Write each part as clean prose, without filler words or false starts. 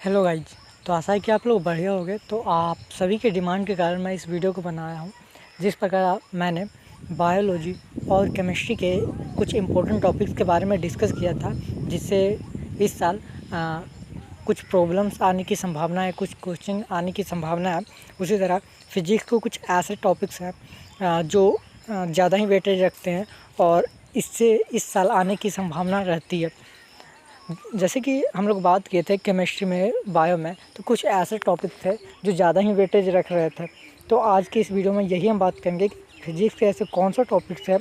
Hello guys. तो आशा है कि आप लोग बढ़िया होंगे। तो आप सभी के डिमांड के कारण मैं इस वीडियो को बनाया हूँ। जिस प्रकार मैंने बायोलॉजी और केमिस्ट्री के कुछ इम्पोर्टेंट टॉपिक्स के बारे में डिस्कस किया था, जिससे इस साल कुछ प्रॉब्लम्स आने की संभावना है, कुछ क्वेश्चन आने की संभावना है। उसी तरह फिजिक्स को कुछ ऐसे टॉपिक्स हैं जो ज़्यादा ही वेटेज रखते हैं और इससे इस साल आने की संभावना रहती है। जैसे कि हम लोग बात किए थे केमिस्ट्री में, बायो में, तो कुछ ऐसे टॉपिक थे जो ज़्यादा ही वेटेज रख रहे थे। तो आज की इस वीडियो में यही हम बात करेंगे कि फिजिक्स के ऐसे कौन सा टॉपिक्स हैं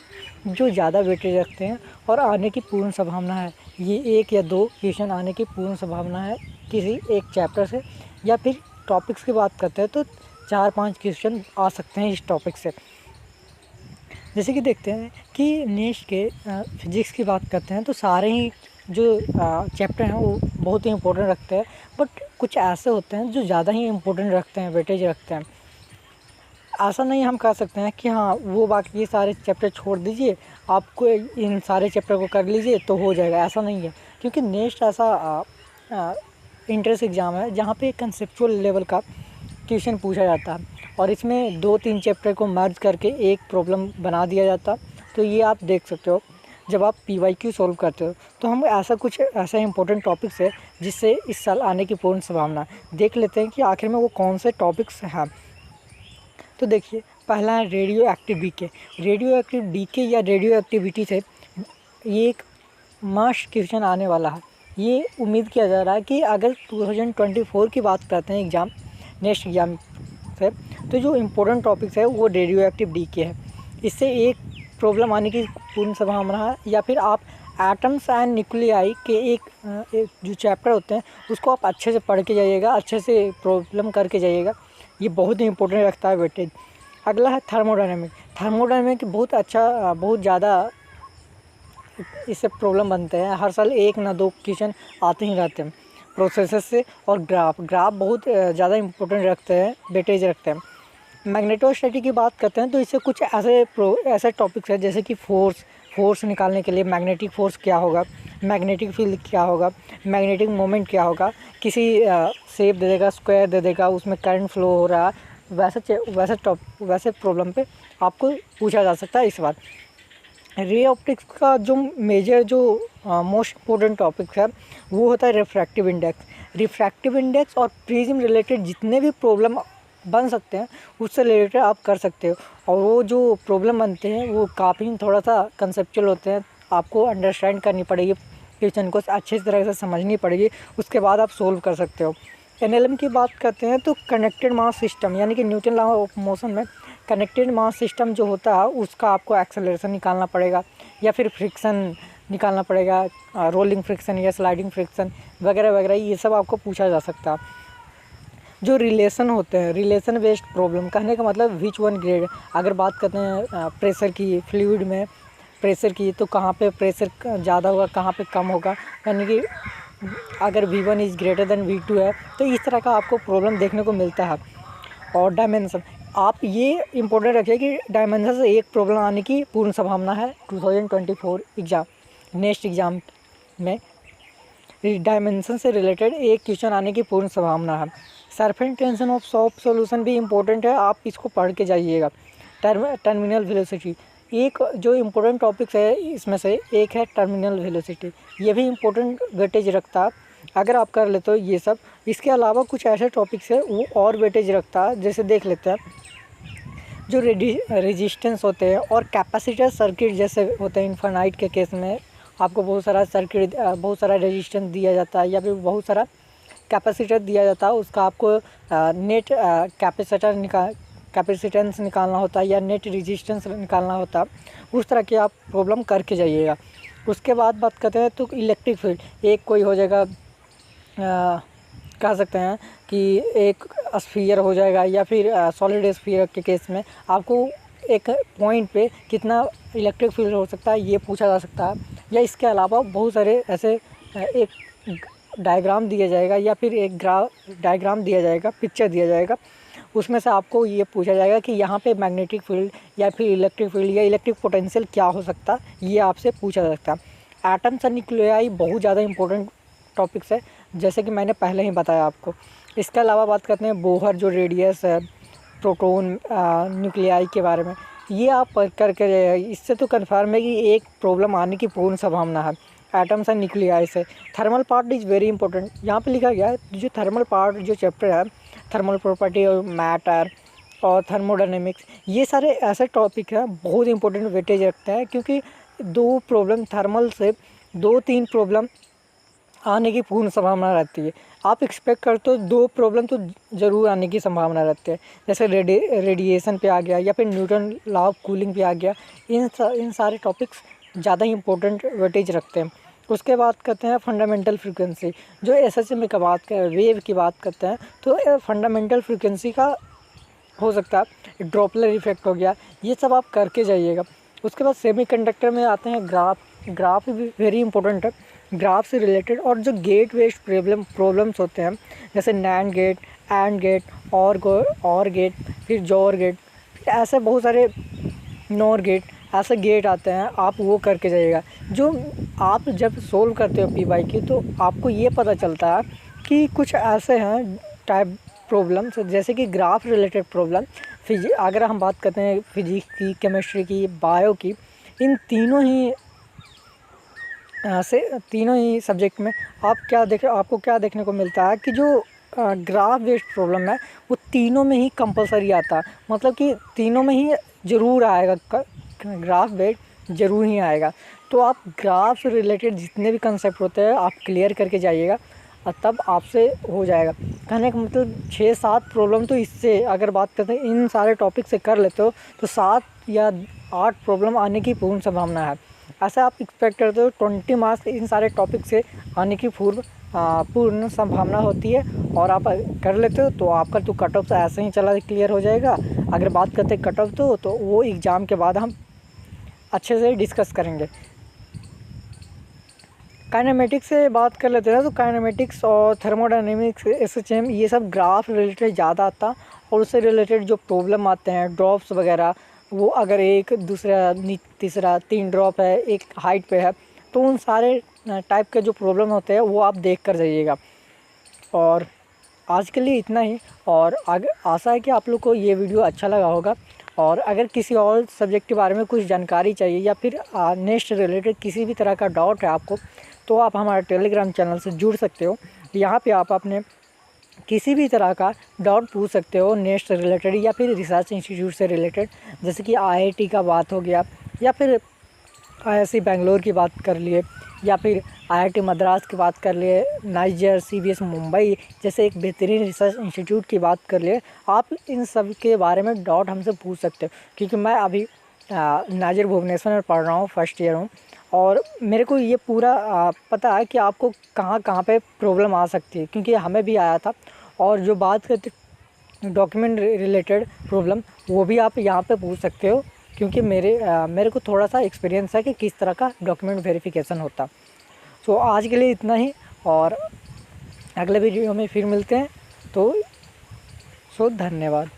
जो ज़्यादा वेटेज रखते हैं और आने की पूर्ण संभावना है। ये एक या दो क्वेश्चन आने की पूर्ण संभावना है किसी एक चैप्टर से, या फिर टॉपिक्स की बात करते हैं तो 4-5 क्वेश्चन आ सकते हैं इस टॉपिक से। जैसे कि देखते हैं कि नेक्स्ट के फिजिक्स की बात करते हैं तो सारे ही जो चैप्टर हैं वो बहुत ही इम्पोर्टेंट रखते हैं, बट कुछ ऐसे होते हैं जो ज़्यादा ही इम्पोर्टेंट रखते हैं, वेटेज रखते हैं। ऐसा नहीं हम कह सकते हैं कि हाँ वो बाकी ये सारे चैप्टर छोड़ दीजिए, आपको इन सारे चैप्टर को कर लीजिए तो हो जाएगा, ऐसा नहीं है। क्योंकि नेक्स्ट ऐसा इंट्रेंस एग्ज़ाम है जहाँ पे कंसेप्चुअल लेवल का क्वेश्चन पूछा जाता है और इसमें 2-3 चैप्टर को मर्ज करके एक प्रॉब्लम बना दिया जाता। तो ये आप देख सकते हो जब आप PYQ सॉल्व करते हो। तो हम ऐसा इंपॉर्टेंट टॉपिक्स है जिससे इस साल आने की पूर्ण संभावना। देख लेते हैं कि आखिर में वो कौन से टॉपिक्स हैं। तो देखिए, पहला है radio active decay. Radio active decay या रेडियो एक्टिविटी से ये एक मस्ट क्वेश्चन आने वाला है। ये उम्मीद किया जा रहा है कि अगर 2024 की बात करते हैं नेक्स्ट एग्ज़ाम से, तो जो इम्पोर्टेंट टॉपिक्स है वो रेडियो एक्टिव डीके है। इससे एक प्रॉब्लम आने की पूर्ण संभावना है। या फिर आप एटम्स एंड न्यूक्लियाई के एक जो चैप्टर होते हैं उसको आप अच्छे से पढ़ के जाइएगा, अच्छे से प्रॉब्लम करके जाइएगा। ये बहुत ही इंपॉर्टेंट रखता है वेटेज। अगला है थर्मोडायनेमिक। थर्मोडायनेमिक बहुत अच्छा, बहुत ज़्यादा इससे प्रॉब्लम बनते हैं। हर साल 1 ना 2 क्वेश्चन आते ही रहते हैं प्रोसेसर से। और ग्राफ बहुत ज़्यादा इंपॉर्टेंट रखते हैं, वेटेज रखते हैं। मैग्नेटोस्टैटिक की बात करते हैं तो इससे कुछ ऐसे टॉपिक्स हैं जैसे कि फोर्स निकालने के लिए मैग्नेटिक फोर्स क्या होगा, मैग्नेटिक फील्ड क्या होगा, मैग्नेटिक मोमेंट क्या होगा, किसी शेप दे देगा, स्क्वायर दे देगा, उसमें करंट फ्लो हो रहा है, वैसे प्रॉब्लम पे आपको पूछा जा सकता है इस बार। रे ऑप्टिक्स का जो मेजर जो मोस्ट इम्पोर्टेंट टॉपिक है वो होता है रिफ्रैक्टिव इंडेक्स। रिफ्रैक्टिव इंडेक्स और प्रिज्म रिलेटेड जितने भी प्रॉब्लम बन सकते हैं उससे रिलेटेड आप कर सकते हो। और वो जो प्रॉब्लम बनते हैं वो काफ़ी थोड़ा सा कंसेप्चुअल होते हैं, आपको अंडरस्टैंड करनी पड़ेगी, क्वेश्चन को अच्छी तरह से समझनी पड़ेगी, उसके बाद आप सोल्व कर सकते हो। NLM की बात करते हैं तो कनेक्टेड मास सिस्टम, यानी कि न्यूटन लॉ ऑफ मोशन में कनेक्टेड मास सिस्टम जो होता है उसका आपको एक्सेलरेशन निकालना पड़ेगा या फिर फ्रिक्शन निकालना पड़ेगा, रोलिंग फ्रिक्शन या स्लाइडिंग फ्रिक्शन वगैरह वगैरह, ये सब आपको पूछा जा सकता है। जो रिलेशन होते हैं, रिलेशन बेस्ड प्रॉब्लम, कहने का मतलब विच वन ग्रेड। अगर बात करते हैं प्रेशर की, फ्लूइड में प्रेशर की, तो कहाँ पे प्रेशर ज़्यादा होगा, कहाँ पे कम होगा, यानी कि अगर V1 is greater than V2 है तो इस तरह का आपको प्रॉब्लम देखने को मिलता है। और डायमेंशन, आप ये इम्पोर्टेंट रखिए कि डायमेंशन से एक प्रॉब्लम आने की पूर्ण संभावना है 2024 एग्ज़ाम, नेक्स्ट एग्ज़ाम में डायमेंशन से रिलेटेड एक क्वेश्चन आने की पूर्ण संभावना है। Surface tension of soft solution भी इम्पोर्टेंट है, आप इसको पढ़ के जाइएगा। टर्मिनल वेलोसिटी एक जो इम्पोर्टेंट टॉपिक्स है इसमें से एक है टर्मिनल वेलोसिटी। ये भी इम्पोर्टेंट वेटेज रखता है अगर आप कर लेते हो ये सब। इसके अलावा कुछ ऐसे टॉपिक्स है वो और वेटेज रखता है, जैसे देख लेते हैं जो रेजिस्टेंस होते हैं और कैपेसिटर सर्किट जैसे होते हैं। इनफाइनाइट के केस में आपको बहुत सारा सर्किट, बहुत सारा रेजिस्टेंस दिया जाता है या फिर बहुत सारा कैपेसिटर दिया जाता है, उसका आपको नेट कैपेसिटेंस निकालना होता है या नेट रेजिस्टेंस निकालना होता है। उस तरह की आप प्रॉब्लम करके जाइएगा। उसके बाद बात करते हैं तो इलेक्ट्रिक फील्ड, एक कोई हो जाएगा, कह सकते हैं कि एक स्फीयर हो जाएगा या फिर सॉलिड स्फीयर के केस में आपको एक पॉइंट पे कितना इलेक्ट्रिक फील्ड हो सकता है ये पूछा जा सकता है। या इसके अलावा बहुत सारे ऐसे एक डायग्राम दिया जाएगा या फिर एक डायग्राम दिया जाएगा, पिक्चर दिया जाएगा, उसमें से आपको ये पूछा जाएगा कि यहाँ पे मैग्नेटिक फील्ड या फिर इलेक्ट्रिक फील्ड या इलेक्ट्रिक पोटेंशियल क्या हो सकता है, ये आपसे पूछा जा सकता है। एटम्स एंड न्यूक्लियाई बहुत ज़्यादा इंपॉर्टेंट टॉपिक्स है, जैसे कि मैंने पहले ही बताया आपको। इसके अलावा बात करते हैं बोहर जो रेडियस है, प्रोटॉन न्यूक्लियाई के बारे में। ये आप करके इससे तो कन्फर्म है कि एक प्रॉब्लम आने की पूर्ण संभावना है एटम्स एंड न्यूक्लियाई से। Thermal part is very important. यहाँ पे लिखा गया है जो थर्मल पार्ट जो चैप्टर है, थर्मल प्रॉपर्टी और मैटर और थर्मोडायनेमिक्स, ये सारे ऐसे टॉपिक हैं बहुत इंपॉर्टेंट वेटेज रखते हैं, क्योंकि 2 प्रॉब्लम थर्मल से 2-3 प्रॉब्लम आने की पूर्ण संभावना रहती है। आप एक्सपेक्ट करते हो 2 प्रॉब्लम तो ज़रूर आने की संभावना रहती है, जैसे रेडिएशन पे आ गया या फिर न्यूटन लॉ ऑफ कूलिंग पे आ गया। इन सारे टॉपिक्स ज़्यादा इंपॉर्टेंट वेटेज रखते हैं। उसके बाद करते हैं फंडामेंटल फ्रीक्वेंसी, जो एसएसएम का बात करें, वेव की बात करते हैं, तो फंडामेंटल फ्रीक्वेंसी का हो सकता है ड्रॉपलर इफेक्ट हो गया, ये सब आप करके जाइएगा। उसके बाद सेमीकंडक्टर में आते हैं ग्राफ भी वेरी इंपॉर्टेंट है। ग्राफ से रिलेटेड और जो गेट वेस्ट प्रॉब्लम्स होते हैं, जैसे नैंड गेट, एंड गेट, और गेट, फिर जोर गेट, ऐसे बहुत सारे नॉर गेट, ऐसे गेट आते हैं, आप वो करके जाइएगा। जो आप जब सोल्व करते हो पीवाई की, तो आपको ये पता चलता है कि कुछ ऐसे हैं टाइप प्रॉब्लम्स, जैसे कि ग्राफ रिलेटेड प्रॉब्लम, अगर हम बात करते हैं फिजिक्स की, केमिस्ट्री की, बायो की, इन तीनों ही सब्जेक्ट में आपको क्या देखने को मिलता है कि जो ग्राफ बेस्ड प्रॉब्लम है वो तीनों में ही कंपलसरी आता है, मतलब कि तीनों में ही ज़रूर आएगा, ग्राफ बेस्ड ज़रूर ही आएगा। तो आप ग्राफ से रिलेटेड जितने भी कंसेप्ट होते हैं आप क्लियर करके जाइएगा, और तब आपसे हो जाएगा। कहने का मतलब 6-7 प्रॉब्लम तो इससे, अगर बात करते हैं इन सारे टॉपिक से कर लेते हो, तो 7 या 8 प्रॉब्लम आने की पूर्ण संभावना है। ऐसा आप एक्सपेक्ट करते हो 20 मार्क्स इन सारे टॉपिक से आने की पूर्ण संभावना होती है, और आप कर लेते हो तो आपका तो कट ऑफ ऐसे ही चला क्लियर हो जाएगा। अगर बात करते हैं कट ऑफ तो वो एग्ज़ाम के बाद हम अच्छे से डिस्कस करेंगे। काइनेमेटिक्स से बात कर लेते हैं, तो काइनेमेटिक्स और थर्मोडायनेमिक्स, एसएचएम, ये सब ग्राफ रिलेटेड ज़्यादा आता, और उससे रिलेटेड जो प्रॉब्लम आते हैं ड्रॉप्स वगैरह, वो अगर 1 दूसरा तीसरा 3 ड्रॉप है, एक हाइट पे है, तो उन सारे टाइप के जो प्रॉब्लम होते हैं वो आप देख कर जाइएगा। और आज के लिए इतना ही, और आशा है कि आप लोग को ये वीडियो अच्छा लगा होगा। और अगर किसी और सब्जेक्ट के बारे में कुछ जानकारी चाहिए या फिर नेक्स्ट रिलेटेड किसी भी तरह का डाउट है आपको, तो आप हमारे टेलीग्राम चैनल से जुड़ सकते हो। यहाँ पे आप अपने किसी भी तरह का डाउट पूछ सकते हो नेक्स्ट से रिलेटेड या फिर रिसर्च इंस्टीट्यूट से रिलेटेड, जैसे कि आईआईटी का बात हो गया, या फिर आईआईसी बेंगलोर की बात कर लिए, या फिर आईआईटी मद्रास की बात कर लिए, नाइजर, सीबीएस मुंबई जैसे एक बेहतरीन रिसर्च इंस्टीट्यूट की बात कर लिए। आप इन सब के बारे में डाउट हमसे पूछ सकते हो, क्योंकि मैं अभी नाइजर भुवनेश्वर में पढ़ रहा हूँ, फर्स्ट ईयर हूँ, और मेरे को ये पूरा पता है कि आपको कहाँ पे प्रॉब्लम आ सकती है, क्योंकि हमें भी आया था। और जो बात करते डॉक्यूमेंट रिलेटेड प्रॉब्लम, वो भी आप यहाँ पे पूछ सकते हो, क्योंकि मेरे को थोड़ा सा एक्सपीरियंस है कि किस तरह का डॉक्यूमेंट वेरिफिकेशन होता। सो आज के लिए इतना ही, और अगले वीडियो में फिर मिलते हैं। तो धन्यवाद।